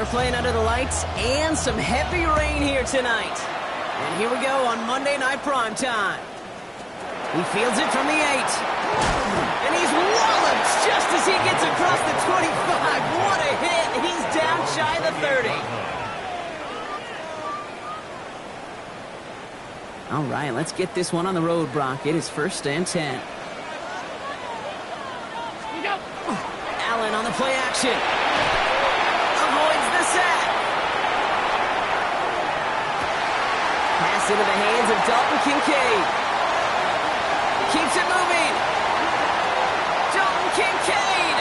we're playing under the lights and some heavy rain here tonight. And here we go on Monday Night Primetime. He fields it from the 8. And he's walloped just as he gets across the 25. What a hit. He's down shy of the 30. All right, let's get this one on the road, Brock. It is 1st and 10. Allen on the play action. Avoids the sack. Pass into the hands of Dalton Kincaid. Keeps it moving. Dalton Kincaid.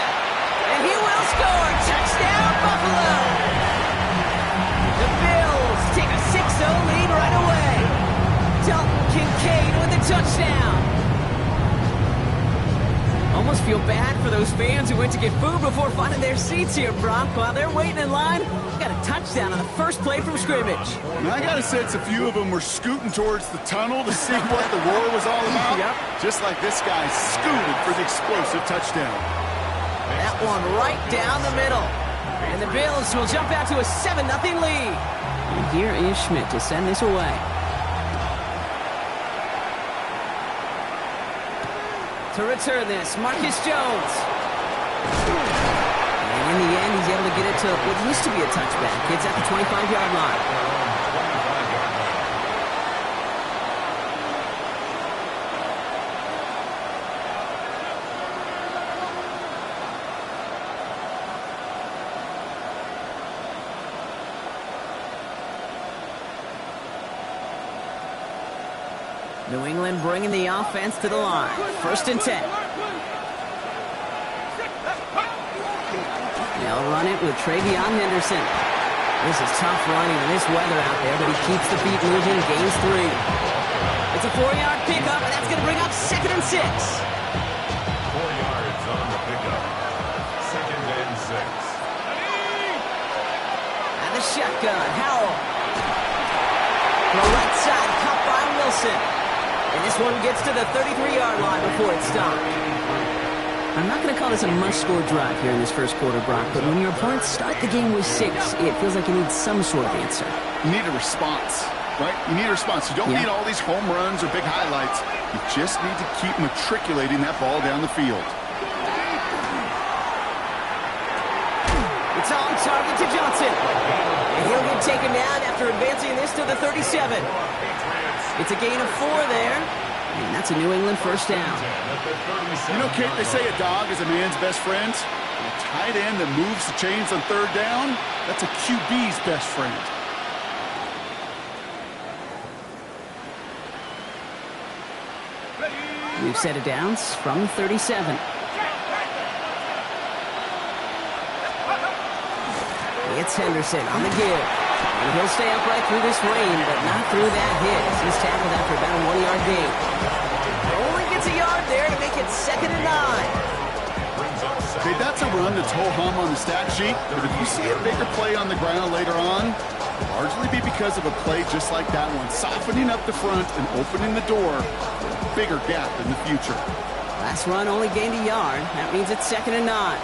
And he will score. Touchdown, Buffalo. The Bills take a 6-0 lead right away. Dalton Kincaid with a touchdown. Almost feel bad for those fans who went to get food before finding their seats here, Brock. While they're waiting in line, got a touchdown on the first play from scrimmage. Now, I got a sense a few of them were scooting towards the tunnel to see what the roar was all about. Yep. Just like this guy scooted for the explosive touchdown. That one right down the middle. And the Bills will jump out to a 7-0 lead. And here is Schmidt to send this away. To return this, Marcus Jones. And in the end, he's able to get it to what used to be a touchback. It's at the 25-yard line. New England bringing the offense to the line. 1st and 10. They'll run it with Travion Henderson. This is tough running in this weather out there, but he keeps the feet moving, gains 3. It's a 4-yard pickup, and that's going to bring up 2nd and 6. 4 yards on the pickup. 2nd and 6. And the shotgun, Howell. The right side, caught by Wilson. And this one gets to the 33-yard line before it's stopped. I'm not going to call this a must-score drive here in this first quarter, Brock, but when your opponents start the game with 6, it feels like you need some sort of answer. You need a response, right? You need a response. You don't need all these home runs or big highlights. You just need to keep matriculating that ball down the field. It's on target to Johnson. And he'll get taken down after advancing this to the 37. It's a gain of 4 there, and that's a New England first down. You know, Kate, they say a dog is a man's best friend. A tight end that moves the chains on 3rd down, that's a QB's best friend. We've set it downs from 37. It's Henderson on the give. And he'll stay upright through this rain, but not through that hit. He's tackled after about a 1-yard gain. Only gets a yard there to make it 2nd and 9. Okay, that's a run that's ho-hum on the stat sheet, but if you see a bigger play on the ground later on, it'll largely be because of a play just like that one, softening up the front and opening the door for a bigger gap in the future. Last run only gained a yard. That means it's 2nd and 9.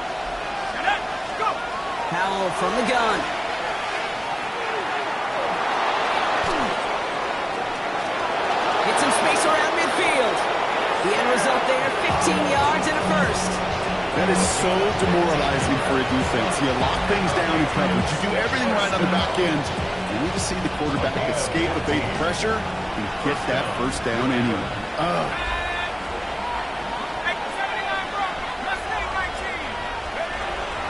Howell from the gun. Gets some space around midfield. The end result there, 15 yards and a first. That is so demoralizing for a defense. You lock things down in coverage. You do everything right on the back end. You need to see the quarterback escape, evade pressure, and get that first down anyway.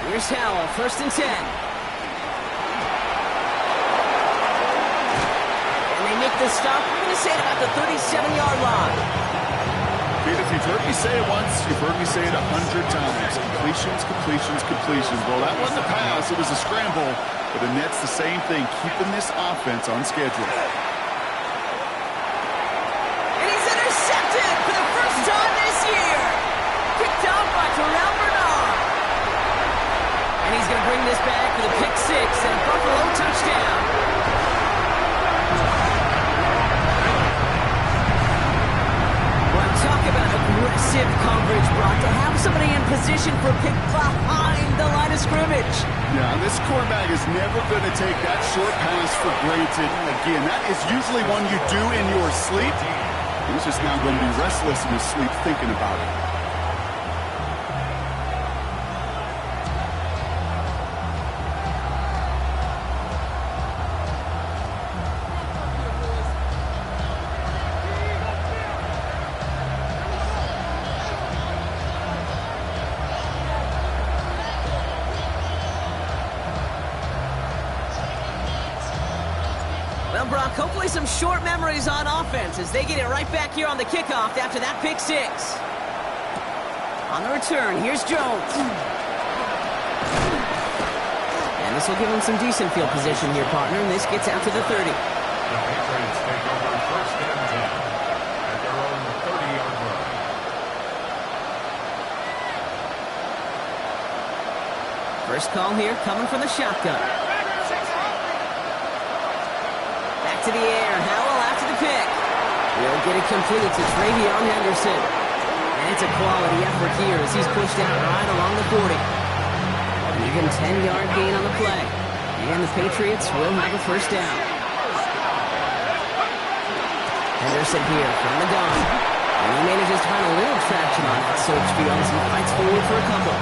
Here's Howell, 1st and 10. And they make the stop. We're going to say it about the 37-yard line. If you've heard me say it once, you've heard me say it 100 times. Completions, completions, completions. Well, that wasn't a pass. It was a scramble. But the net's the same thing, keeping this offense on schedule. And he's intercepted for the first time this year. Picked up by Terrell Bernard. And he's going to bring this back with a pick 6 and a Buffalo touchdown. Well, talk about aggressive coverage, Brock. To have somebody in position for a pick behind the line of scrimmage. Yeah, this quarterback is never going to take that short pass for granted. Again, that is usually one you do in your sleep. He's just now going to be restless in his sleep thinking about it. Well, Brock, hopefully some short memories on offense as they get it right back here on the kickoff after that pick six. On the return, here's Jones. And this will give him some decent field position here, partner, and this gets out to the 30. The Patriots take over first and 10 at their own 30-yard line. First call here coming from the shotgun. Back to the air. Howell after the pick. Will get it complete to Travion Henderson. And it's a quality effort here as he's pushed out right along the 40. An even 10-yard gain on the play. And the Patriots will have a first down. Henderson here from the gun. And he manages to find a little traction on that search field as he fights forward for a couple.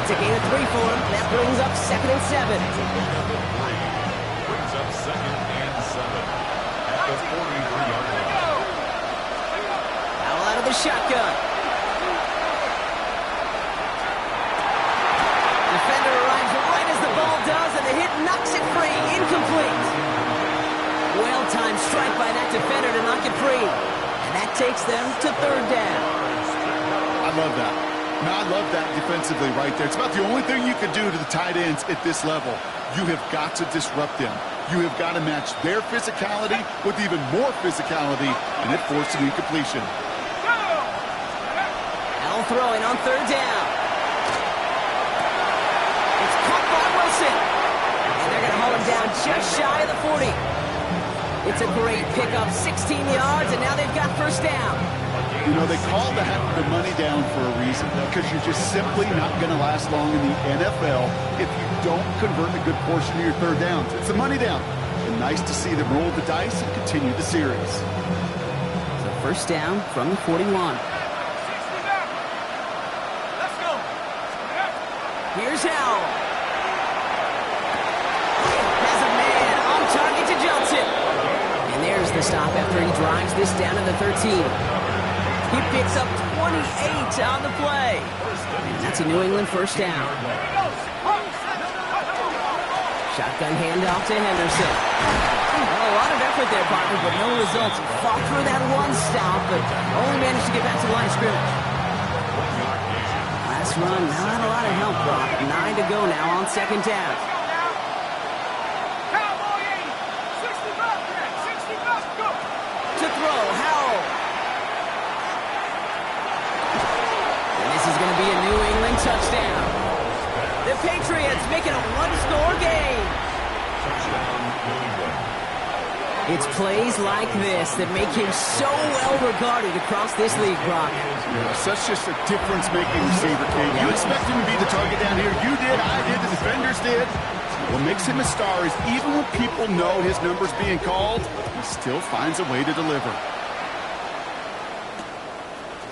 It's a gain of 3 for him. That brings up 2nd and 7. Brings up 2nd and 7 at the 43-yard line. Howell out of the shotgun. Defender arrives right as the ball does, and the hit knocks it free. Incomplete. Well-timed strike by that defender to knock it free. And that takes them to 3rd down. I love that. Now, I love that defensively right there. It's about the only thing you can do to the tight ends at this level. You have got to disrupt them. You have got to match their physicality with even more physicality, and it forced an incompletion. Howell throwing on 3rd down. It's caught by Wilson. And they're going to haul him down just shy of the 40. It's a great pickup, 16 yards, and now they've got first down. You know, they call the money down for a reason, because you're just simply not going to last long in the NFL if you don't convert a good portion of your 3rd downs. It's the money down. And nice to see them roll the dice and continue the series. So first down from the 41. Here's Howell. Has a man on target to Johnson. And there's the stop after he drives this down to the 13. He picks up 28 on the play. And that's a New England first down. Shotgun handoff to Henderson. Well, a lot of effort there, partner, but no results. Fought through that one stop, but only managed to get back to the line of scrimmage. Last run, not a lot of help, Brock. 9 to go now on 2nd down. To throw, Howell. And this is going to be a New England touchdown. The Patriots making a one-score game. It's plays like this that make him so well regarded across this league, Brock. Yeah, such just a difference-making receiver, Kate. You expect him to be the target down here. You did, I did, the defenders did. What makes him a star is even when people know his number's being called, he still finds a way to deliver.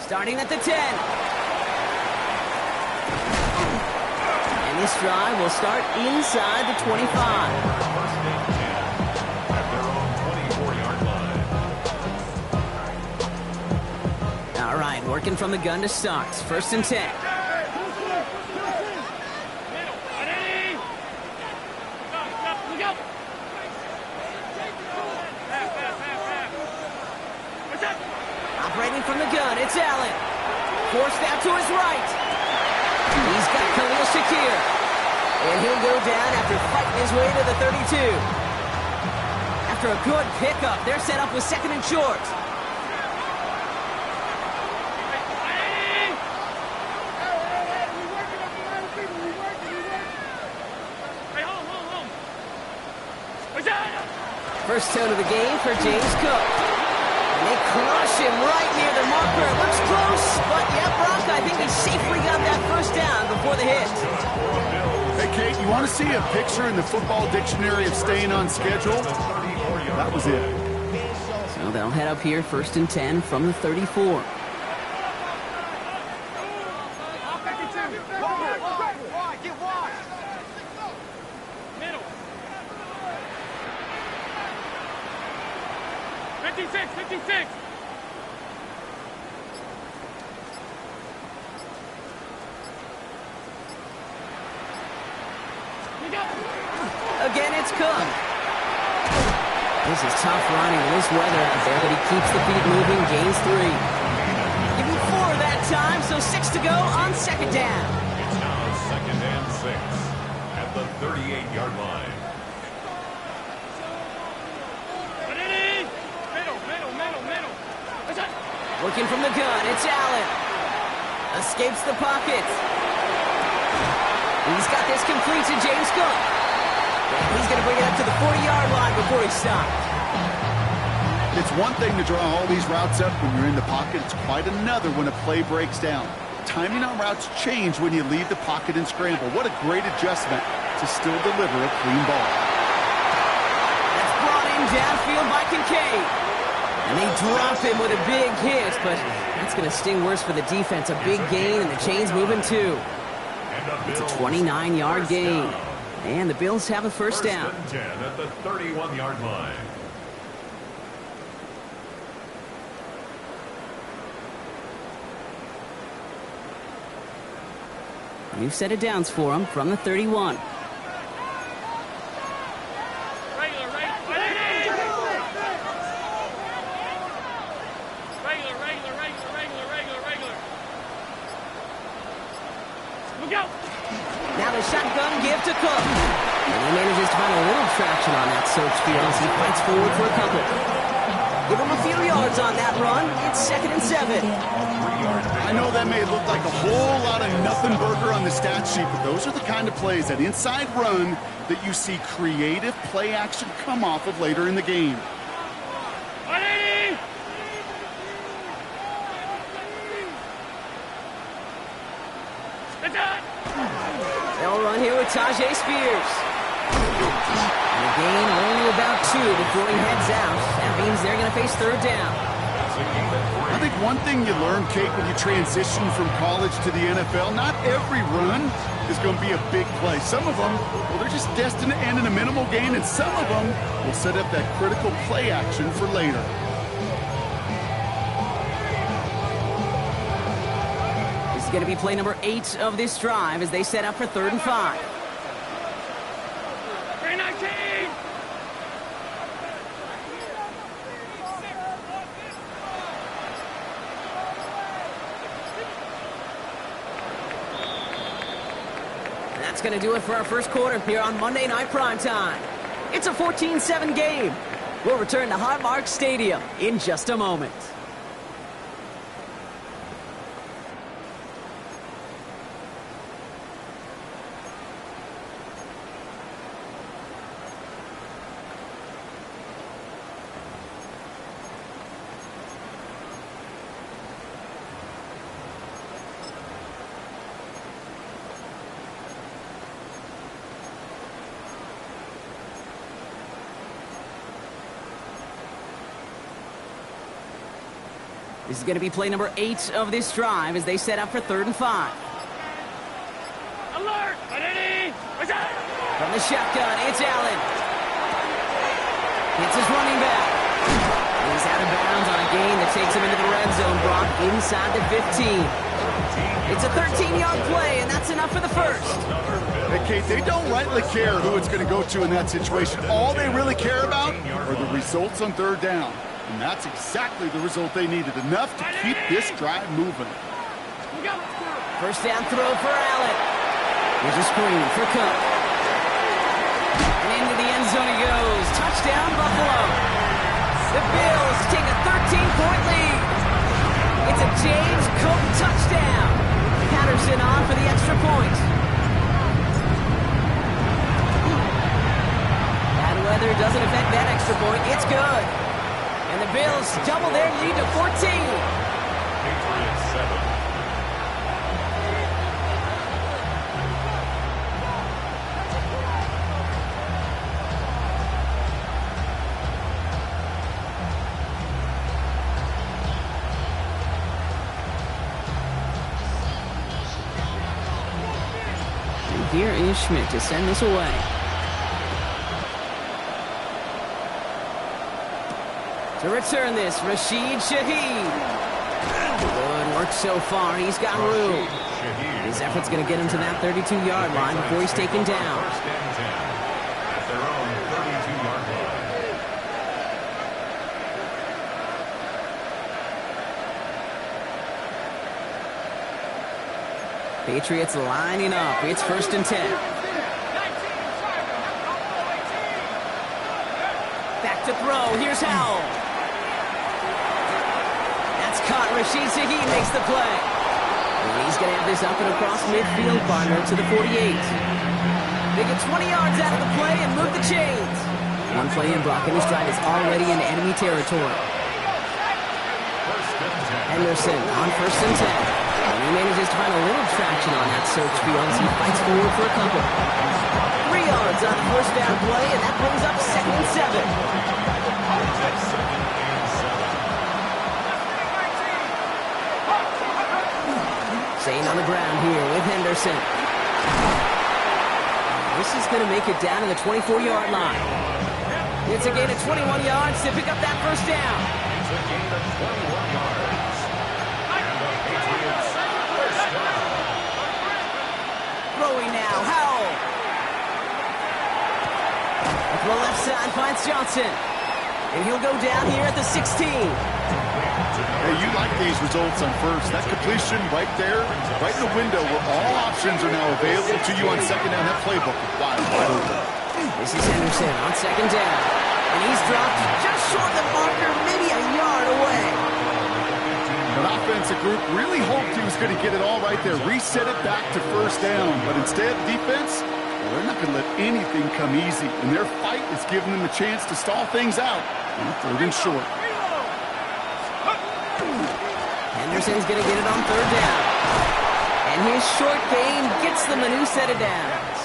Starting at the 10. This drive will start inside the 25. First and 10 at their own 24-yard line. All right, working from the gun to start. First and 10. Operating from the gun, it's Allen. Forced out to his right. He's got Khalil Shakir. And he'll go down after fighting his way to the 32. After a good pickup, they're set up with 2nd and short. First tone of the game for James Cook. And they crush him right near the marker. It looks close, but yeah, Brock, I think he safely got that first down before the hit. Hey, Kate, you want to see a picture in the football dictionary of staying on schedule? That was it. So they'll head up here, 1st and 10 from the 34. Again, it's Cook. This is tough running in this weather out there, but he keeps the feet moving, gains 3. Give him 4 that time, so 6 to go on 2nd down. It's now 2nd and 6 at the 38-yard line. Looking from the gun, it's Allen. Escapes the pocket. He's got this complete to James Cook. He's going to bring it up to the 40-yard line before he stops. It's one thing to draw all these routes up when you're in the pocket. It's quite another when a play breaks down. Timing on routes change when you leave the pocket and scramble. What a great adjustment to still deliver a clean ball. That's brought in downfield by Kincaid. And they drop him with a big hit, but that's going to sting worse for the defense. A big gain, and the chain's moving too. It's a 29-yard gain. And the Bills have a first down. 10 at the 31-yard line. New set of downs for him from the 31. Now the shotgun give to Cook. And he manages to find a little traction on that search field as he fights forward for a couple. Give him a few yards on that run. It's 2nd and 7. I know that may look like a whole lot of nothing burger on the stat sheet, but those are the kind of plays, that inside run, that you see creative play action come off of later in the game. They'll run here with Tajay Spears. And a gain only about 2 before he heads out. That means they're going to face 3rd down. I think one thing you learn, Kate, when you transition from college to the NFL, not every run is going to be a big play. Some of them, well, they're just destined to end in a minimal gain, and some of them will set up that critical play action for later. This is going to be play number 8 of this drive as they set up for 3rd and 5. That's going to do it for our first quarter here on Monday Night Primetime. It's a 14-7 game. We'll return to Highmark Stadium in just a moment. This is going to be play number 8 of this drive as they set up for 3rd and 5. Alert! From the shotgun, it's Allen. It's his running back. He's out of bounds on a gain that takes him into the red zone, Brock, inside the 15. It's a 13-yard play, and that's enough for the first. Hey, Kate, they don't rightly care who it's going to go to in that situation. All they really care about are the results on 3rd down. And that's exactly the result they needed, enough to keep this drive moving. First down throw for Allen. Here's a screen for Cook. And into the end zone he goes. Touchdown, Buffalo. The Bills take a 13-point lead. It's a James Cook touchdown. Patterson on for the extra point. Bad weather doesn't affect that extra point. It's good. And the Bills double their lead to 14. Patriots 7. Here is Schmidt to send this away. To return this, Rashid Shaheed. Good work so far. He's got room. His effort's going to get him to that 32-yard line before he's taken down. First and 10 at their own 32-yard line. Patriots lining up. It's first and 10. Back to throw. Here's Howell. That's caught. Rashid Shaheed makes the play. And he's going to have this up and across midfield, partner, to the 48. They get 20 yards out of the play and move the chains. One play in, Brock, and his drive is already in enemy territory. Henderson on first and 10. And he manages to find a little traction on that search field as he fights forward for a couple. 3 yards on the first down play, and that brings up second and 7. Staying on the ground here with Henderson. This is going to make it down to the 24-yard line. It's a gain of 21 yards to pick up that first down. It's a gain of 21 yards. Throwing now, Howell. Up the left side finds Johnson. And he'll go down here at the 16. Hey, you like these results on first. That completion right there, right in the window where all options are now available to you on second down. That playbook is wide open. This is Henderson on second down. And he's dropped just short of the marker, maybe a yard away. That offensive group really hoped he was going to get it all right there, reset it back to first down. But instead, defense, well, they're not going to let anything come easy. And their fight is giving them a chance to stall things out. And third and short. Henderson's going to get it on third down. And his short gain gets them a new set of downs.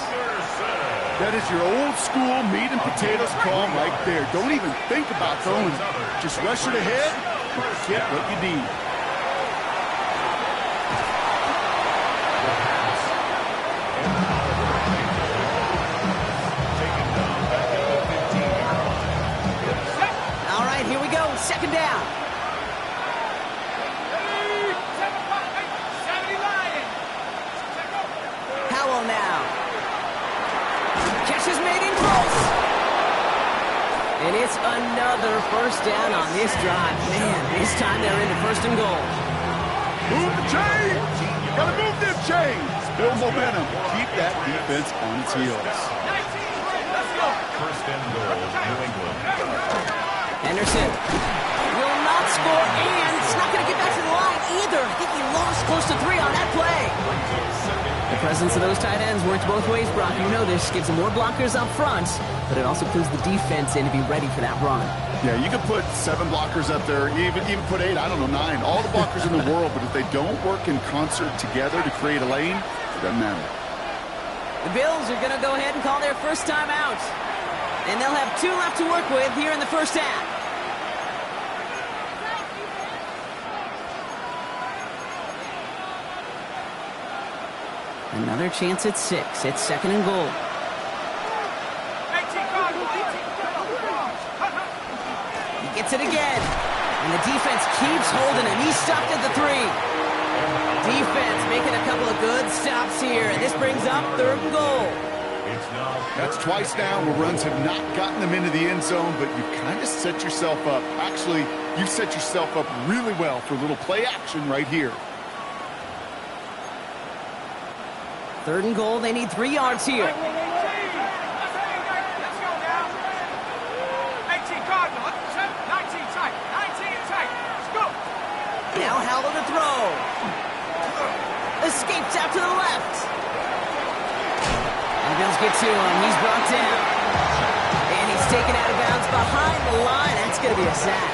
That is your old school meat and potatoes call right there. Don't even think about throwing it. Just rush it ahead and get what you need. All right, here we go. Second down. Howell now. Catch is made in close. And it's another first down on this drive. Man, this time they're into first and goal. Move the chains. Gotta move them chains. Build momentum. Keep that defense on its heels. First and goal, New England. Henderson will not score, and it's not going to get back to the line either. I think he lost close to 3 on that play. The presence of those tight ends works both ways, Brock. You know this. Gives them more blockers up front, but it also clues the defense in to be ready for that run. Yeah, you can put 7 blockers up there, even put 8, I don't know, 9. All the blockers in the world, but if they don't work in concert together to create a lane, it doesn't matter. The Bills are going to go ahead and call their first time out. And they'll have 2 left to work with here in the first half. Another chance at 6. It's second and goal. He gets it again. And the defense keeps holding him. He's stopped at the 3. Defense making a couple of good stops here. And this brings up third and goal. That's twice now where runs have not gotten them into the end zone, but you kind of set yourself up. Actually, you've set yourself up really well for a little play action right here. Third and goal. They need 3 yards here. Now Howell to throw. Escapes out to the left. And Bills get to him. He's brought down. And he's taken out of bounds behind the line. That's going to be a sack.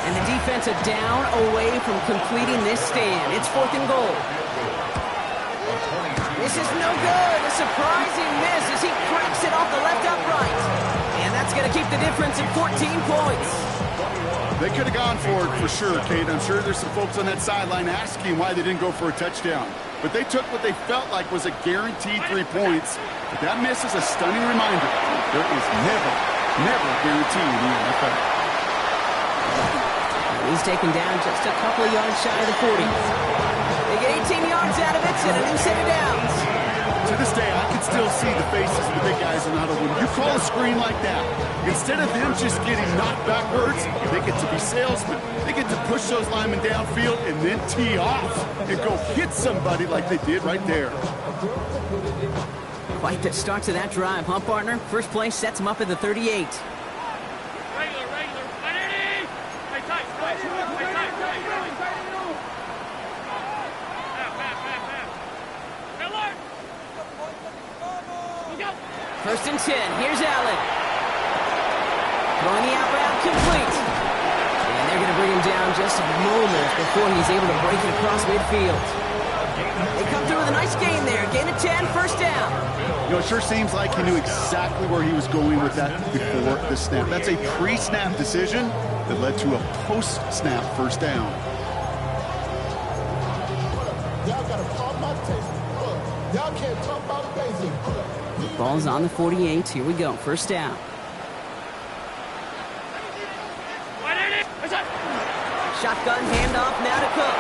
And the defense a down away from completing this stand. It's 4th and goal. This is no good. A surprising miss as he cracks it off the left upright. And that's going to keep the difference at 14 points. They could have gone for it for sure, Kate. I'm sure there's some folks on that sideline asking why they didn't go for a touchdown. But they took what they felt like was a guaranteed 3 points. But that miss is a stunning reminder. There is never a guarantee in the NFL. He's taken down just a couple of yards shy of the 40. They get 18 yards out of it and a new set of downs. To this day, I can still see the faces of the big guys in Ottawa. When you call a screen like that, instead of them just getting knocked backwards, they get to be salesmen. They get to push those linemen downfield and then tee off and go hit somebody like they did right there. Quite the start to that drive, huh, partner? First play sets him up at the 38. First and 10. Here's Allen. Throwing the out route complete. And they're going to bring him down just moments before he's able to break it across midfield. They come through with a nice gain there. Gain of 10, first down. You know, it sure seems like he knew exactly where he was going with that before the snap. That's a pre-snap decision that led to a post-snap first down. Y'all got to talk about taste. Y'all can't talk about basic. Ball's on the 48. Here we go. First down. Shotgun handoff now to Cook.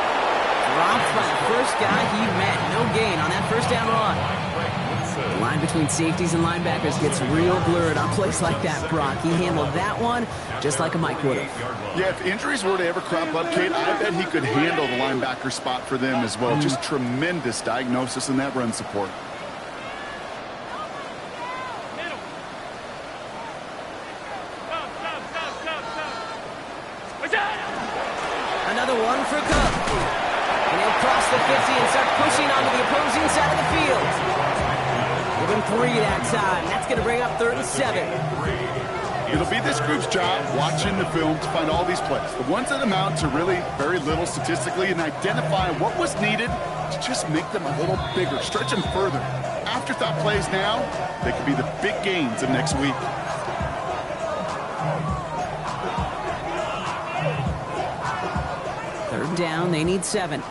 Dropped by the first guy he met. No gain on that first down run. The line between safeties and linebackers gets real blurred on plays like that, Brock. He handled that one just like a Mike would have. Yeah, if injuries were to ever crop up, Kate, I bet he could handle the linebacker spot for them as well. Just tremendous diagnosis in that run support. Another one for Cook. And he'll cross the 50 and start pushing onto the opposing side of the field. Give him 3 that time. That's going to bring up 3rd and 7. It'll be this group's job watching the film to find all these plays. The ones that amount to really very little statistically and identify what was needed to just make them a little bigger, stretch them further. Afterthought plays now, they could be the big gains of next week. Third down, they need 7.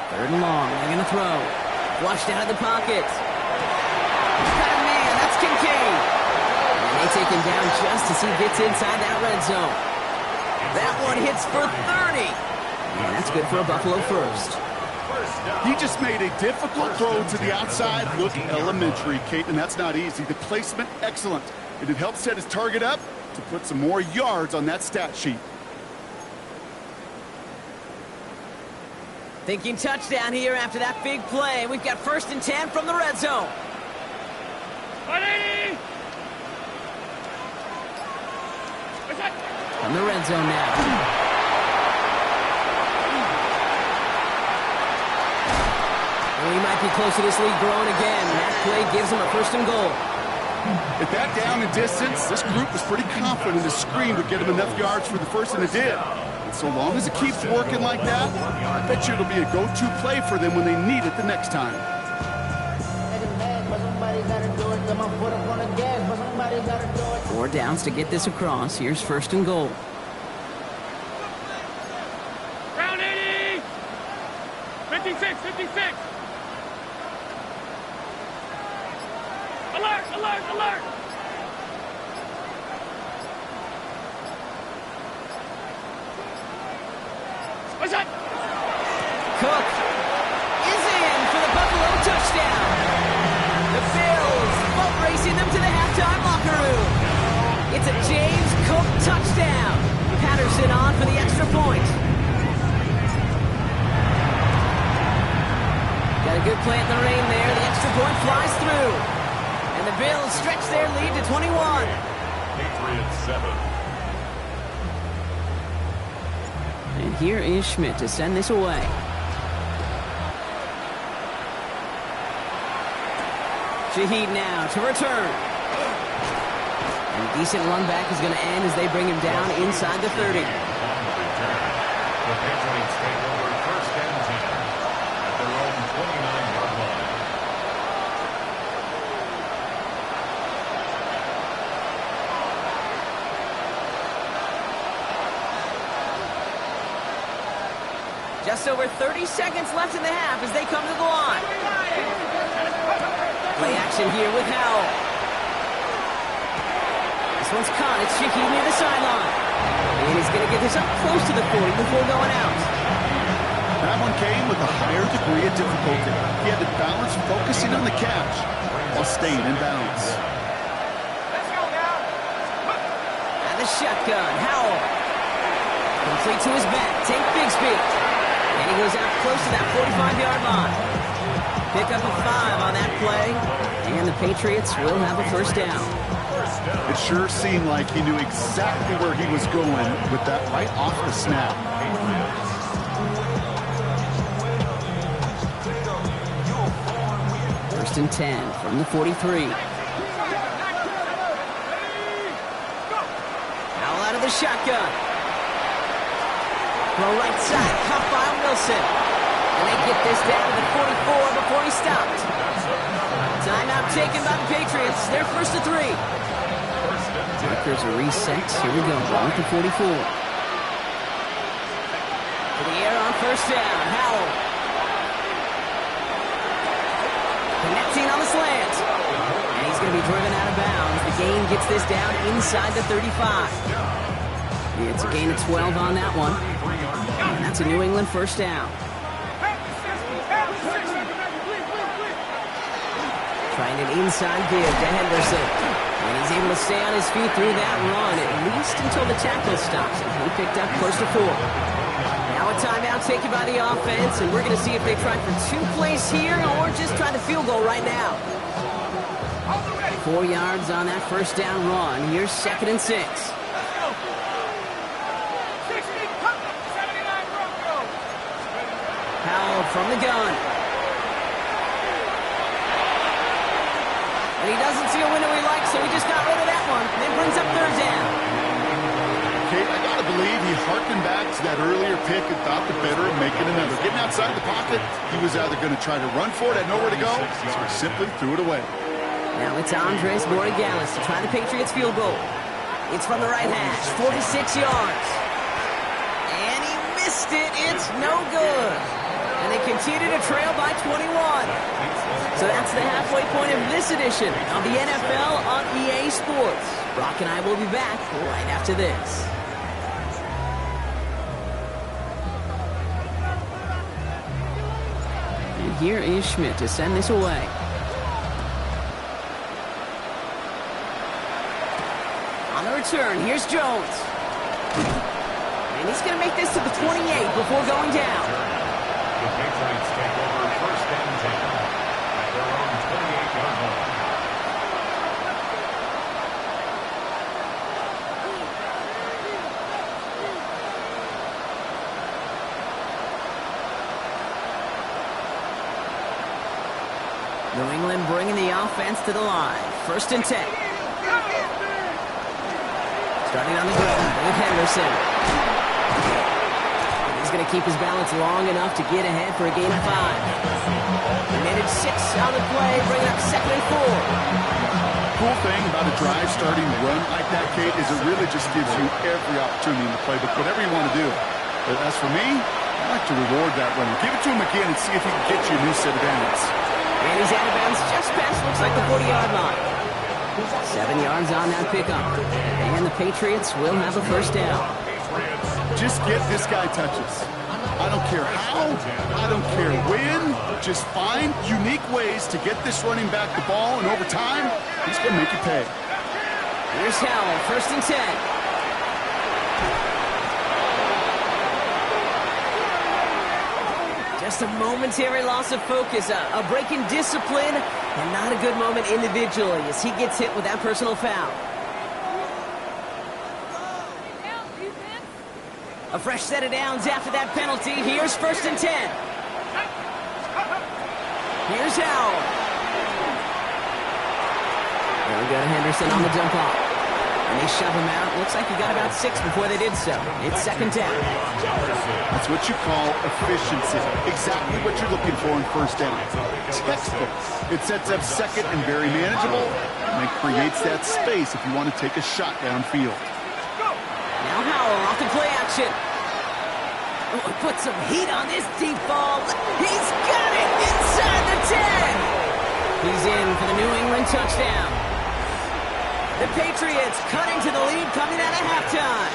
Third and long, they're going to throw. Flushed out of the pocket. He's got a man, that's Kincaid. And they take him down just as he gets inside that red zone. That one hits for 30. And that's good for a Buffalo first. He just made a difficult throw to the outside. Look elementary, Kate, and that's not easy. The placement, excellent. And it helped set his target up to put some more yards on that stat sheet. Thinking touchdown here after that big play. We've got 1st and 10 from the red zone. From the red zone now. Well, he might be close to this lead growing again. That play gives him a 1st and goal. At that down and distance, this group was pretty confident the screen would get him enough yards for the first, and it did. And so long as it keeps working like that, I bet you it'll be a go-to play for them when they need it the next time. 4 downs to get this across. Here's 1st and goal. Round 80! 56, 56! Alert, alert, alert! What's that? Cook is in for the Buffalo touchdown. The Bills boat racing them to the halftime locker room. It's a James Cook touchdown. Patterson on for the extra point. Got a good plant in the rain there. The extra point flies through. And the Bills stretch their lead to 21. Patriots 7. And here is Schmidt to send this away. Shaheed now to return. Decent run back is going to end as they bring him down inside the 30. On the return, the Patriots take over first and 10 at their own 29-yard line. Just over 30 seconds left in the half as they come to the line. Play action here with Howell. This one's caught. It's Shaquille near the sideline. And he's going to get this up close to the 40 before going out. That one came with a higher degree of difficulty. He had to balance focusing on the catch while staying in balance. Let's go now. And the shotgun. Howell. Complete to his back. Take Bigsby. And he goes out close to that 45-yard line. Pick up a 5 on that play. And the Patriots will have a first down. It sure seemed like he knew exactly where he was going with that right off the snap. First and 10 from the 43. Howell out of the shotgun. Throw right side, caught by Wilson. And they get this down to the 44 before he stopped. Timeout taken by the Patriots. They're first to 3. There's a reset. Here we go. With the 44. To the air on first down. Howell. Connecting on the slant. And he's going to be driven out of bounds. The gain gets this down inside the 35. It's a gain of 12 on that one. And that's a New England first down. Trying an inside give to Henderson. And he's able to stay on his feet through that run, at least until the tackle stops him. He picked up close to 4. Now a timeout taken by the offense, and we're going to see if they try for 2 plays here or just try the field goal right now. 4 yards on that first down run. Here's 2nd and 6. Howell from the gun. And he doesn't see a window he likes, so he just got rid of that one. Then brings up 3rd down. Kate, I gotta believe he harkened back to that earlier pick and thought the better of making another. Getting outside the pocket, he was either going to try to run for it, had nowhere to go, so he simply threw it away. Now it's Andres Borregales to try the Patriots field goal. It's from the right hash, 46 yards. And he missed it. It's no good. And they continue to trail by 21. So that's the halfway point of this edition of the NFL on EA Sports. Brock and I will be back right after this. And here is Schmidt to send this away. On the return, here's Jones. And he's going to make this to the 28 before going down. The Patriots take over first and 10 at their own 28-yard line. New England bringing the offense to the line. First and 10. Starting on the ground with Henderson. He's going to keep his balance long enough to get ahead for a gain of 5. He made it 6 on the play, bringing up 2nd and 4. Cool thing about a drive starting run like that, Kate, is it really just gives you every opportunity in the playbook, whatever you want to do. But as for me, I like to reward that runner. Give it to him again and see if he can get you a new set of downs. And he's out of bounds just past, looks like the 40-yard line. 7 yards on that pickup. And the Patriots will have a first down. Just get this guy touches. I don't care how, I don't care when. Just find unique ways to get this running back the ball, and over time, he's going to make you pay. Here's Howell, first and 10. Just a momentary loss of focus, a break in discipline, and not a good moment individually as he gets hit with that personal foul. A fresh set of downs after that penalty. Here's first and 10. Here's Howell. There we go to Henderson on the dump off. And they shove him out. Looks like he got about 6 before they did so. It's second down. That's what you call efficiency. Exactly what you're looking for in first down. Textbook. It sets up second and very manageable, and it creates that space if you want to take a shot downfield. Now Howell off the play action. Oh, put some heat on this deep ball. He's got it inside the 10. He's in for the New England touchdown. The Patriots cutting to the lead coming out of halftime.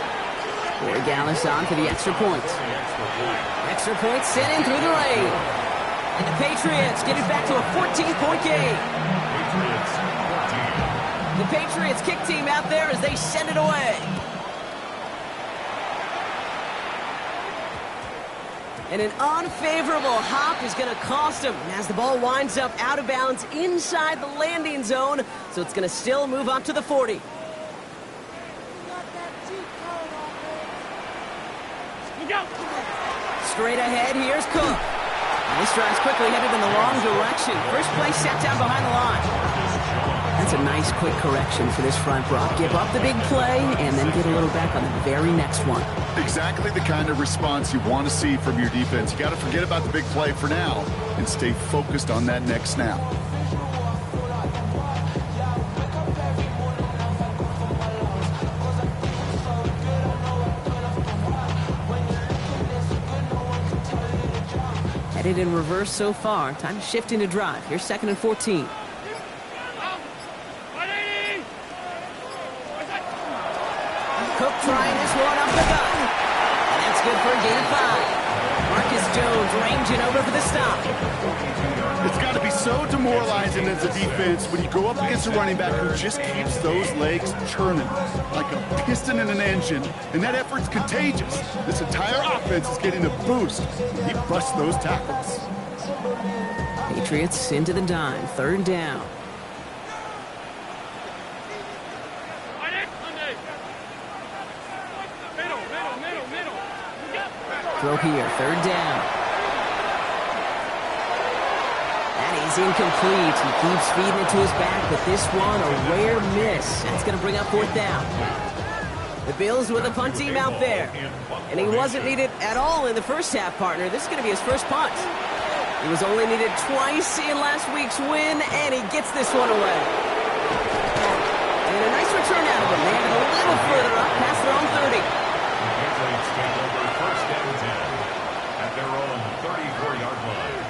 Corey Gallis on for the extra point. Extra point sent in through the lane. And the Patriots get it back to a 14-point game. The Patriots kick team out there as they send it away. And an unfavorable hop is going to cost him as the ball winds up out of bounds inside the landing zone. So it's going to still move up to the 40. Straight ahead, here's Cook. And this drive's quickly headed in the wrong direction. First play set down behind the line. That's a nice quick correction for this front, Brock. Give up the big play and then get a little back on the very next one. Exactly the kind of response you want to see from your defense. You got to forget about the big play for now and stay focused on that next snap. Headed in reverse so far. Time to shift into drive. Here's second and 14. Cook trying this one up the gut. And that's good for a gain of 5. Marcus Jones ranging over for the stop. It's got to be so demoralizing as a defense when you go up against a running back who just keeps those legs churning like a piston in an engine, and that effort's contagious. This entire offense is getting a boost. He busts those tackles. Patriots into the dime. Third down. Throw here. Third down. That is incomplete. He keeps feeding it to his back, but this one a rare miss. That's going to bring up fourth down. The Bills with a punt team out there. And he wasn't needed at all in the first half, partner. This is going to be his first punt. He was only needed twice in last week's win, and he gets this one away. And a nice return out of him. They had it a little further up past their own 30. Patriots take over first and 10 at their own 34-yard line.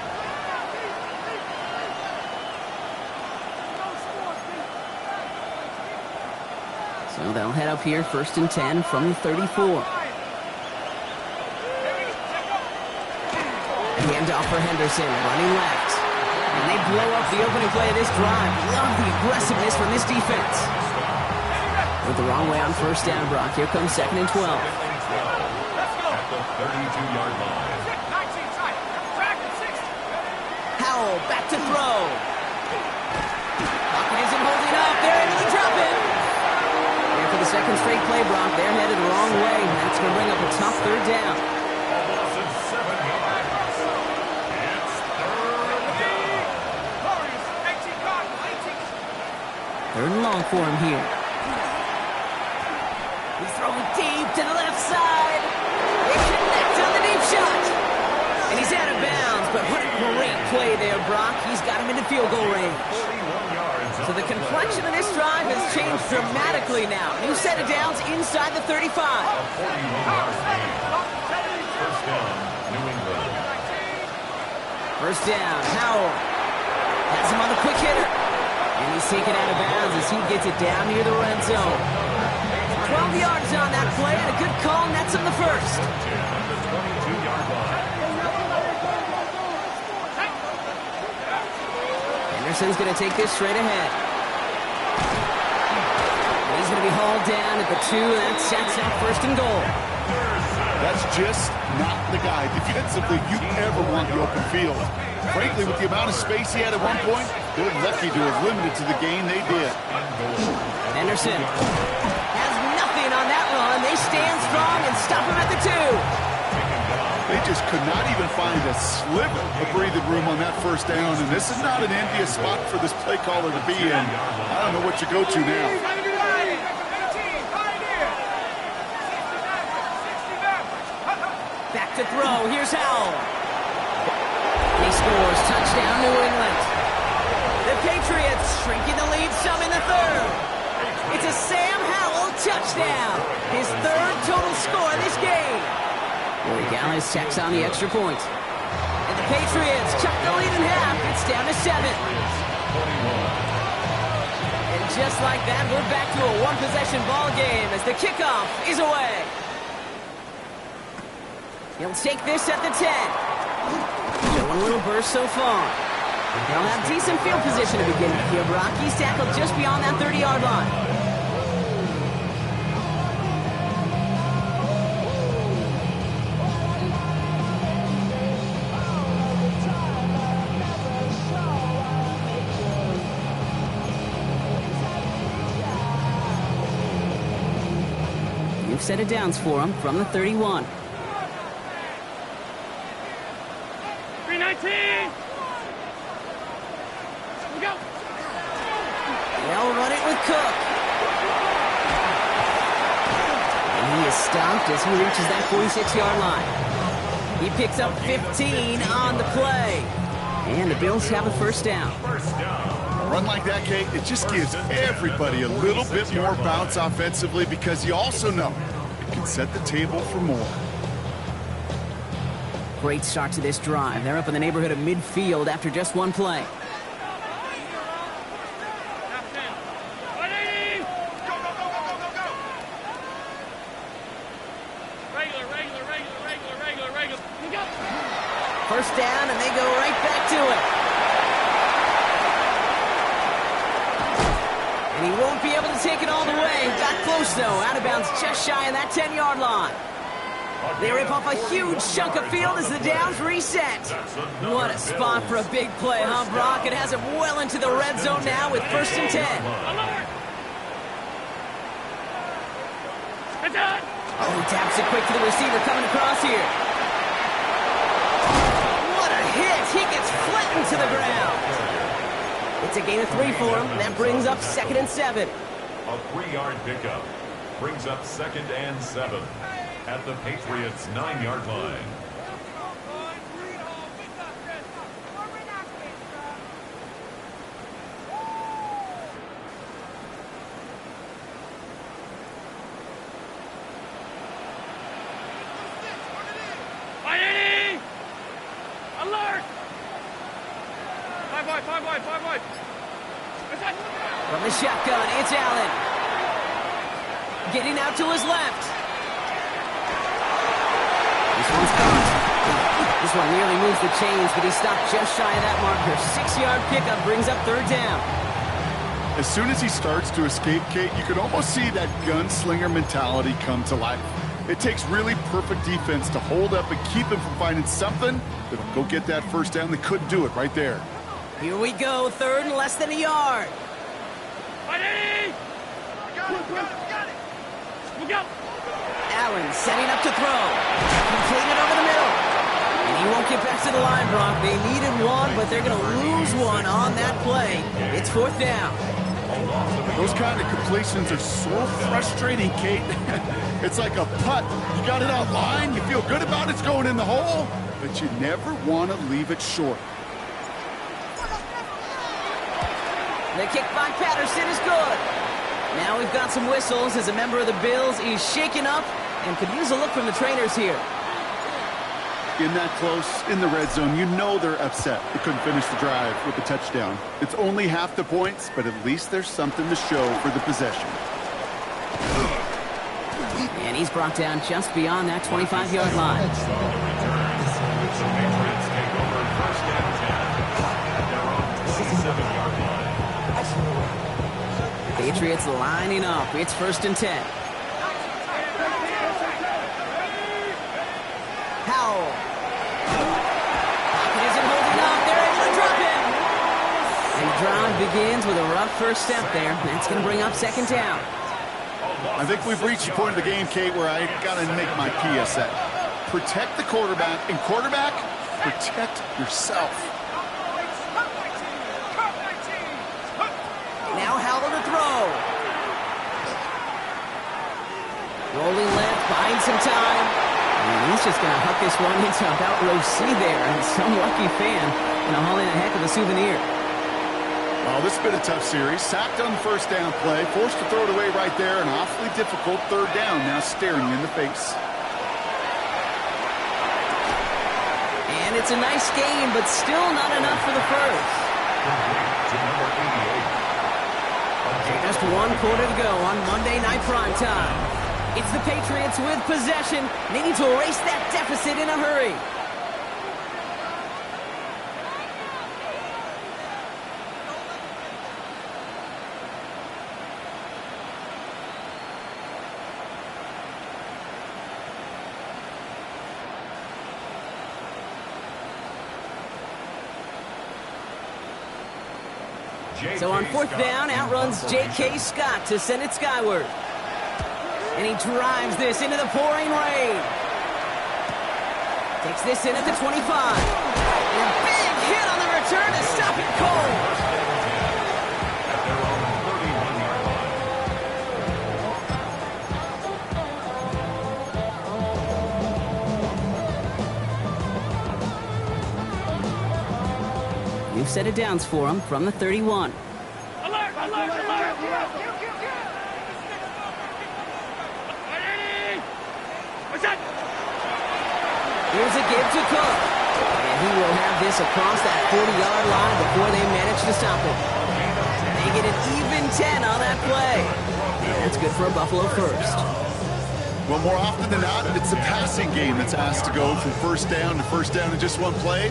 So they'll head up here, first and 10 from the 34. Handoff for Henderson, running left. And they blow up the opening play of this drive. Love the aggressiveness from this defense. Went the wrong way on first down, Brock. Here comes second and 12. At the 32-yard line. Howell back to throw. Pocket isn't holding up. They're into the drop-in. Here for the second straight play, Brock. They're headed the wrong way. That's going to bring up a tough third down. Third and long for him here. He's throwing deep to the left side. They connect on the deep shot. And he's out of bounds, but what a great play there, Brock. He's got him into field goal range. So the complexion of this drive has changed dramatically now. New set of downs inside the 35. First down, New England. First down, Howell has him on the quick hitter. And he's taken out of bounds as he gets it down near the red zone. 12 yards on that play, and a good call nets him the first. Henderson's going to take this straight ahead. And he's going to be hauled down at the 2, and that sets up first and goal. That's just not the guy defensively you ever want in the open field. Frankly, with the amount of space he had at one point, they're lucky to have limited to the gain they did. Henderson has nothing on that run. They stand strong and stop him at the 2. They just could not even find a sliver of breathing room on that first down, and this is not an envious spot for this play caller to be in. I don't know what you go to now. to throw. Here's Howell. He scores. Touchdown, New England. The Patriots shrinking the lead some in the third. It's a Sam Howell touchdown. His third total score this game. Willie Gallis checks on the extra point. And the Patriots chuck the lead in half. It's down to 7. And just like that, we're back to a one-possession ball game as the kickoff is away. He'll take this at the 10. Showing a little burst so far. They'll have decent field position to begin with here, Brock. He's tackled just beyond that 30-yard line. You've set it downs for him from the 31. 319. We go. They'll run it with Cook. And he is stopped as he reaches that 46-yard line. He picks up 15 on the play. And the Bills have a first down. A run like that, Kate, it just gives everybody a little bit more bounce offensively because you also know it can set the table for more. Great start to this drive. They're up in the neighborhood of midfield after just one play. First down, and they go right back to it. And he won't be able to take it all the way. Got close, though. Out of bounds just shy of that 10-yard line. They rip off a huge chunk of field as the downs reset. What a spot for a big play, huh, Brock? It has him well into the red zone now with 1st and 10. Oh, he taps it quick to the receiver coming across here. What a hit! He gets flattened to the ground. It's a gain of 3 for him. That brings up 2nd and 7. A 3-yard pickup brings up 2nd and 7 at the Patriots' 9-yard line. From the shotgun, it's Allen. Getting out to his left. This one's caught. This one nearly moves the chains, but he stopped just shy of that marker. 6-yard pickup brings up 3rd down. As soon as he starts to escape, Kate, you can almost see that gunslinger mentality come to life. It takes really perfect defense to hold up and keep him from finding something that'll go get that first down. They couldn't do it right there. Here we go, 3rd and less than a yard. Allen setting up to throw. Completed over the middle. And he won't get back to the line, Brock. They needed one, but they're going to lose one on that play. It's 4th down. Those kind of completions are so frustrating, Kate. It's like a putt. You got it on line, you feel good about it's going in the hole, but you never want to leave it short. The kick by Patterson is good. Now we've got some whistles as a member of the Bills is shaken up and could use a look from the trainers here. In that close, in the red zone, you know they're upset. They couldn't finish the drive with the touchdown. It's only half the points, but at least there's something to show for the possession. And he's brought down just beyond that 25-yard line. Patriots lining up. It's 1st and 10. Howell. Pocket isn't holding up. They're able to drop him. And the drive begins with a rough first step there. That's going to bring up 2nd down. I think we've reached the point of the game, Kate, where I got to make my PSA. Protect the quarterback, and quarterback, protect yourself. Now Howell to throw. Rolling left, buying some time. And he's just going to huck this one into about row C there. And some lucky fan going to haul in a heck of a souvenir. Well, this has been a tough series. Sacked on the first down play, forced to throw it away right there. An awfully difficult third down now staring you in the face. And it's a nice game, but still not enough for the first. Just 1 quarter to go on Monday Night Primetime. It's the Patriots with possession. They need to erase that deficit in a hurry. So on fourth down, outruns J.K. Scott to send it skyward. And he drives this into the pouring rain. Takes this in at the 25. And a big hit on the return to stop it cold. You've set it downs for him from the 31. Alert! Alert! Alert! Here's a give to Cook. And he will have this across that 40-yard line before they manage to stop it. They get an even 10 on that play. That's good for a Buffalo first. Well, more often than not, it's a passing game that's asked to go from first down in just one play.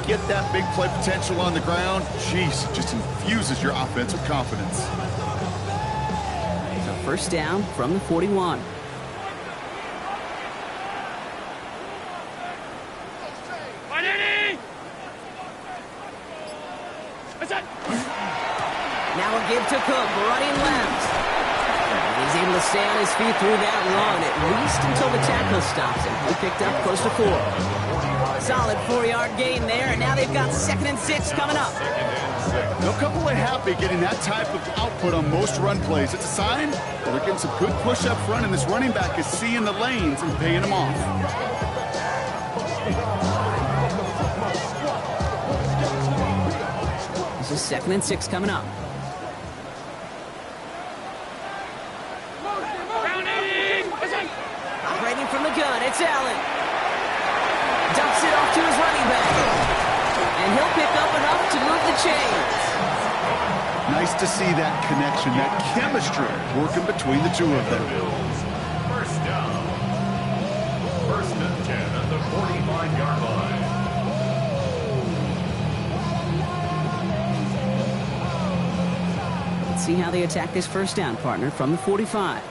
Get that big play potential on the ground. Jeez, it just infuses your offense with confidence. So first down from the 41. Now a give to Cook, running left. And he's able to stay on his feet through that run, at least until the tackle stops him. He picked up close to 4. Solid 4-yard gain there, and now they've got 2nd and 6 coming up. No couple are happy getting that type of output on most run plays. It's a sign that they're getting some good push up front, and this running back is seeing the lanes and paying them off. This is 2nd and 6 coming up. Operating from the gun, it's Allen. Dumps it off to his running back. And he'll pick up enough to move the chains. Nice to see that connection, that chemistry working between the two of them. First down. 1st and 10 at the 45-yard line. Let's see how they attack this first down, partner, from the 45.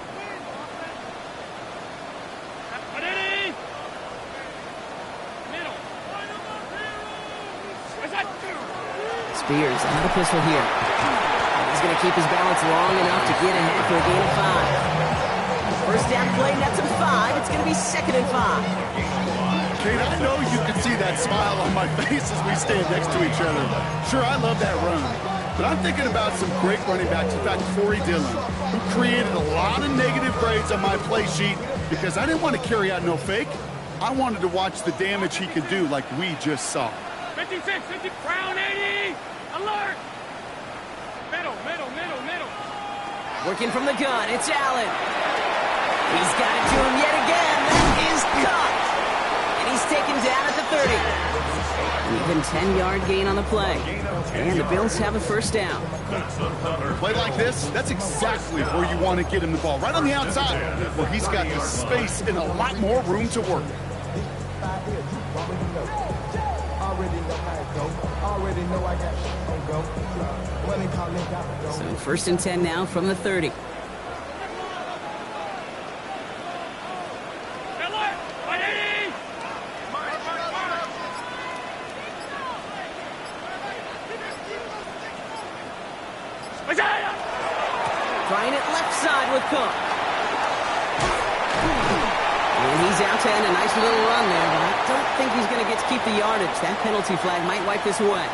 Spears out of pistol here. He's going to keep his balance long enough to get ahead for a gain of 5. First down play, nets him 5. It's going to be 2nd and 5. Kate, I know you can see that smile on my face as we stand next to each other. Sure, I love that run. But I'm thinking about some great running backs. In fact, Corey Dillon, who created a lot of negative grades on my play sheet because I didn't want to carry out no fake. I wanted to watch the damage he could do like we just saw. 56, 50, Crown 80, alert! Middle. Working from the gun, it's Allen. He's got it to him yet again. That is caught. And he's taken down at the 30. An even 10-yard gain on the play. And the Bills have a first down. Play like this, that's exactly where you want to get him the ball. Right on the outside, where he's got the space and a lot more room to work. So 1st and 10 now from the 30. Trying it left side with Cook. And he's out to end a nice little run there, but I don't think he's going to get to keep the yardage. That penalty flag might wipe this away.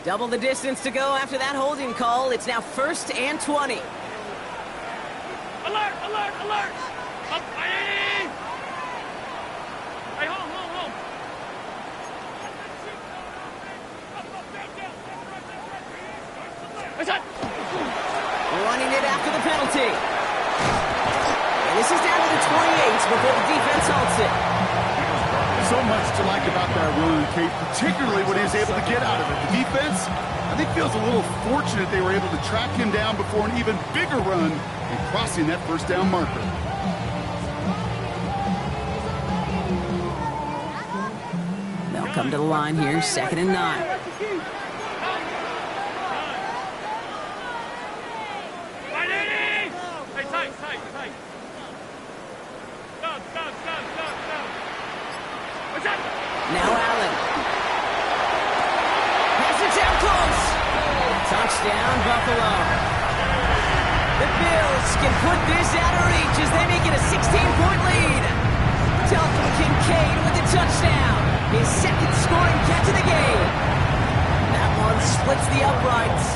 Double the distance to go after that holding call. It's now 1st and 20. Alert, alert, alert! Up, hey! Hey, home. What's that? Running it after the penalty. And this is down to the 28 before the defense halts it. So much to like about that run, Kate, particularly what he was able to get out of it. The defense, I think, feels a little fortunate they were able to track him down before an even bigger run and crossing that first down marker. They'll come to the line here, 2nd and 9. Now Allen. Pass it down close. Touchdown, Buffalo. The Bills can put this out of reach as they make it a 16-point lead. Dalton Kincaid with the touchdown. His 2nd scoring catch of the game. That one splits the uprights.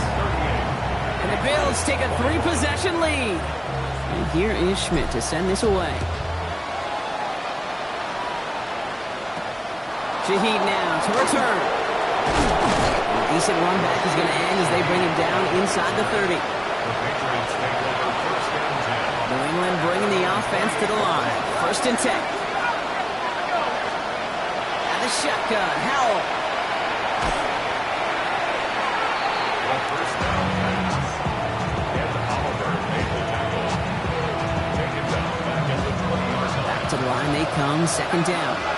And the Bills take a 3-possession lead. And here is Schmidt to send this away. Shaheed now to return. A decent run back is going to end as they bring him down inside the 30. New England bringing the offense to the line. 1st and 10. And the shotgun, Howell. Back to the line they come, 2nd down.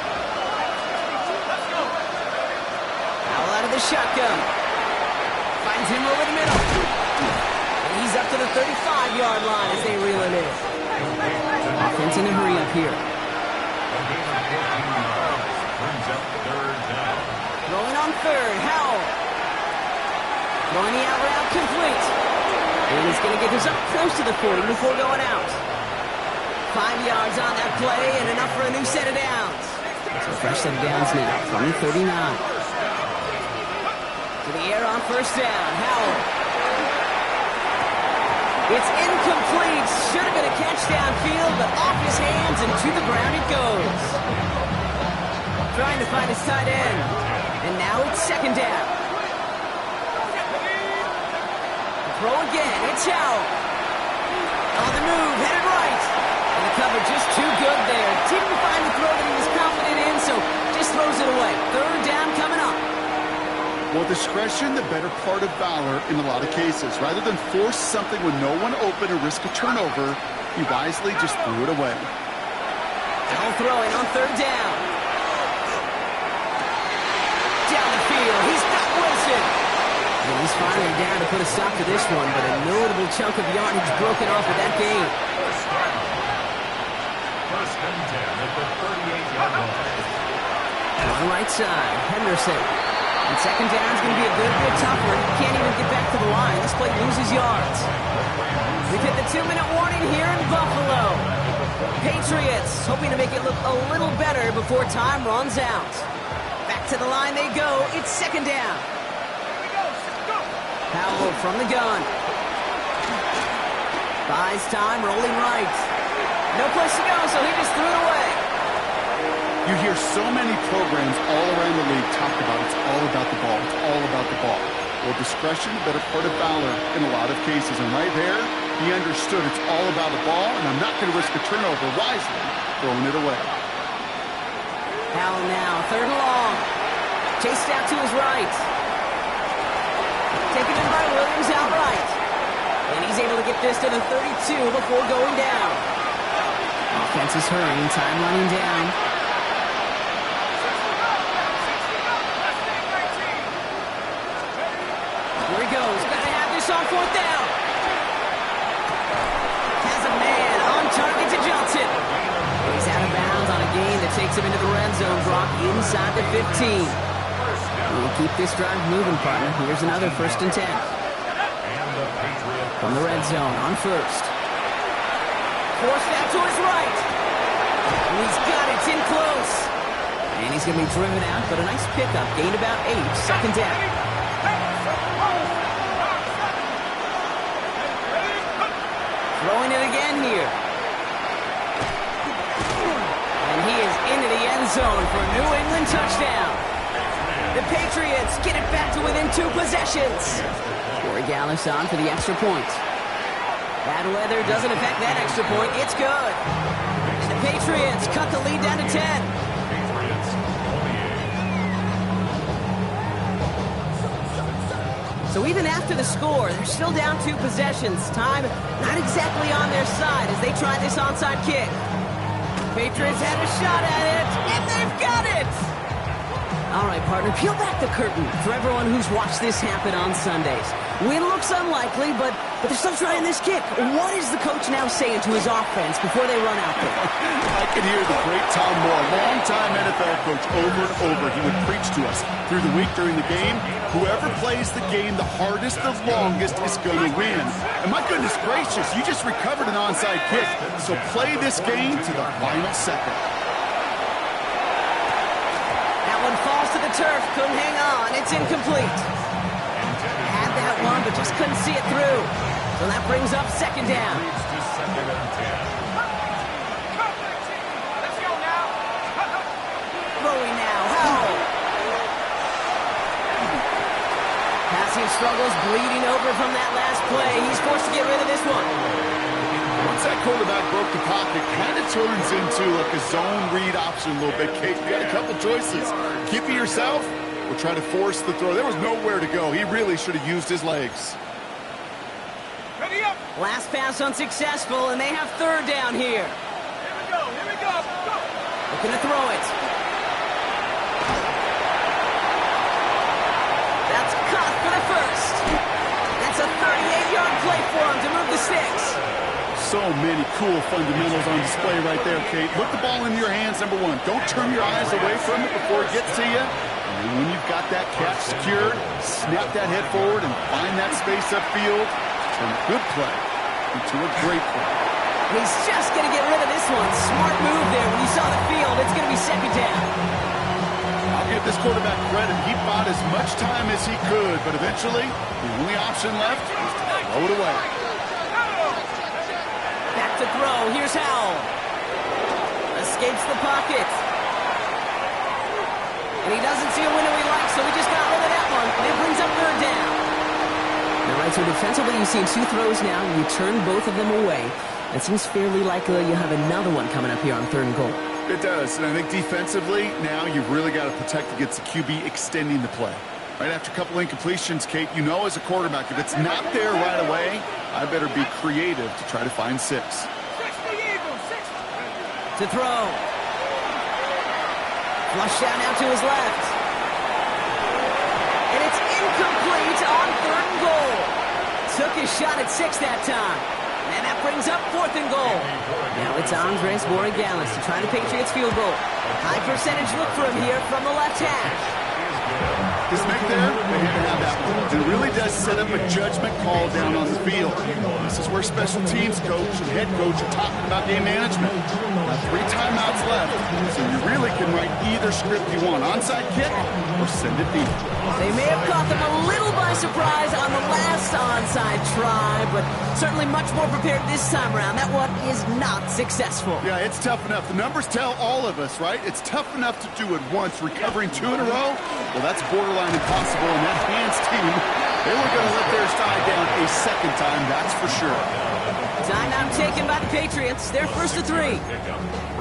Shotgun. Finds him over the middle. And he's up to the 35-yard line as they reel it in. Offense in a hurry up here. Rolling on 3rd, Howell. Throwing the out route complete. And he's going to get this up close to the 40 before going out. 5 yards on that play and enough for a new set of downs. So fresh set of downs now from the 39. To the air on 1st down, Howell. It's incomplete. Should have been a catch downfield, but off his hands and to the ground it goes. Trying to find his tight end. And now it's 2nd down. Throw again. It's Howell. On the move, headed right. And the cover just too good there. Didn't find the throw that he was confident in, so just throws it away. 3rd down coming up. Well, discretion, the better part of valor in a lot of cases. Rather than force something with no one open or risk a turnover, he wisely just threw it away. Howell throwing on 3rd down. Down the field, he's got Wilson. And he's finally down to put a stop to this one, but a notable chunk of yardage broken off of that game. 1st and 10 at the 38-yard line. On the right side, Henderson. And 2nd down is going to be a good bit tougher. He can't even get back to the line. This play loses yards. We've hit the 2-minute warning here in Buffalo. Patriots hoping to make it look a little better before time runs out. Back to the line they go. It's 2nd down. Howell from the gun. Buys time, rolling right. No place to go, so he just threw it away. You hear so many programs all around the league talk about it's all about the ball. It's all about the ball. Well, discretion, the better part of valor in a lot of cases. And right there, he understood it's all about the ball, and I'm not going to risk a turnover, wisely throwing it away. Howell now, 3rd and long. Chased out to his right. Taken in by Williams outright. And he's able to get this to the 32 before going down. Offense is hurrying, time running down. Here he goes, gotta have this on 4th down. Has a man on target to Johnson. He's out of bounds on a gain that takes him into the red zone, Brock, inside the 15. We'll keep this drive moving, partner. Here's another 1st and 10. From the red zone on 1st. Forced out to his right. And he's got it, it's in close. And he's going to be driven out, but a nice pickup. Gained about 8, 2nd down. again here. And he is into the end zone for a New England touchdown. The Patriots get it back to within 2 possessions. Corey Gallis on for the extra point. Bad weather doesn't affect that extra point. It's good. The Patriots cut the lead down to 10. So even after the score, they're still down 2 possessions. Time not exactly on their side as they try this onside kick. Patriots had a shot at it, and they've got it! All right, partner, peel back the curtain for everyone who's watched this happen on Sundays. Win looks unlikely, but they're still trying this kick. What is the coach now saying to his offense before they run out there? I can hear the great Tom Moore, longtime NFL coach, over and over. He would preach to us through the week during the game. Whoever plays the game the hardest, the longest is going to win. And my goodness gracious, you just recovered an onside kick. So play this game to the final second. Falls to the turf, couldn't hang on, it's incomplete. Had that one, but just couldn't see it through. So that brings up second down. Throwing now, Howell. Passing struggles, bleeding over from that last play. He's forced to get rid of this one. Once that quarterback broke the pocket, kind of turns into like a zone read option a little bit, Kate. You got a couple choices. Keep it yourself or try to force the throw. There was nowhere to go. He really should have used his legs. Ready up. Last pass unsuccessful, and they have third down here. Here we go, go. Looking to throw it. That's caught for the first. That's a 38-yard play for him to move the sticks. So many cool fundamentals on display right there, Kate. Put the ball in your hands, number one. Don't turn your eyes away from it before it gets to you. And when you've got that catch secured, snap that head forward and find that space upfield. Turn a good play into a great play. He's just going to get rid of this one. Smart move there. When he saw the field, it's going to be second down. I'll give this quarterback credit. He bought as much time as he could, but eventually, the only option left was to throw it away. Back to throw. Here's Howell. Escapes the pocket. And he doesn't see a window he likes, so he just got rid of that one. And it brings up third down. All right, so defensively, you've seen 2 throws now. You turn both of them away. It seems fairly likely you have another one coming up here on 3rd and goal. It does, and I think defensively, now you've really got to protect against the QB extending the play. Right after a couple incompletions, Kate, you know as a quarterback, if it's not there right away, I better be creative to try to find 6. 60 Eagles, 60. To throw. Flush out now to his left. And it's incomplete on 3rd and goal. Took his shot at 6 that time. And that brings up 4th and goal. Now it's Andres Borregales to try the Patriots field goal. High percentage look for him here from the left hash. This make there, they had to have that one. It really does set up a judgment call down on the field. This is where special teams coach and head coach are talking about game management. Now 3 timeouts left, so you really can write either script you want. Onside kick or send it deep. They may have caught them a little by surprise on the last onside try, but certainly much more prepared this time around. That one is not successful. Yeah, it's tough enough. The numbers tell all of us, right? It's tough enough to do it once. Recovering 2 in a row, well, that's borderline impossible. And that hands team, they were going to let their side down a second time, that's for sure. Timeout taken by the Patriots. They're first to 3.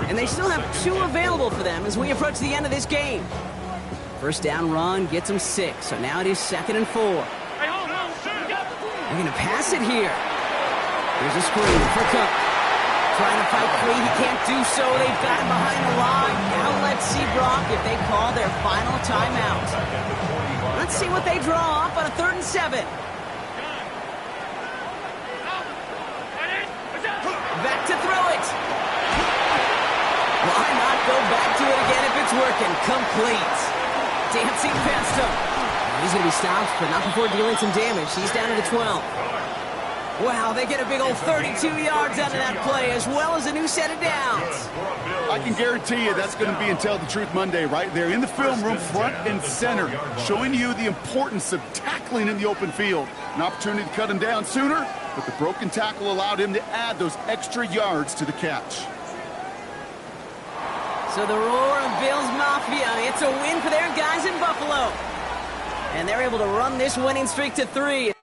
And they still have 2 available for them as we approach the end of this game. First down run gets them 6. So now it is 2nd and 4. Hey, hold on, sir. They're going to pass it here. Here's a screen for Cook. Trying to fight free. He can't do so. They've got him behind the line. Now let's see, Brock, if they call their final timeout. Let's see what they draw up on a 3rd and 7. Back to throw it. Why not go back to it again if it's working? Complete. Dancing past him. He's going to be stopped, but not before dealing some damage. He's down to the 12. Wow, they get a big old 32 yards out of that play, as well as a new set of downs. I can guarantee you that's going to be in Tell the Truth Monday right there in the film room, front and center, showing you the importance of tackling in the open field. An opportunity to cut him down sooner, but the broken tackle allowed him to add those extra yards to the catch. So the roar of Bills Mafia, it's a win for their guys in Buffalo. And they're able to run this winning streak to 3.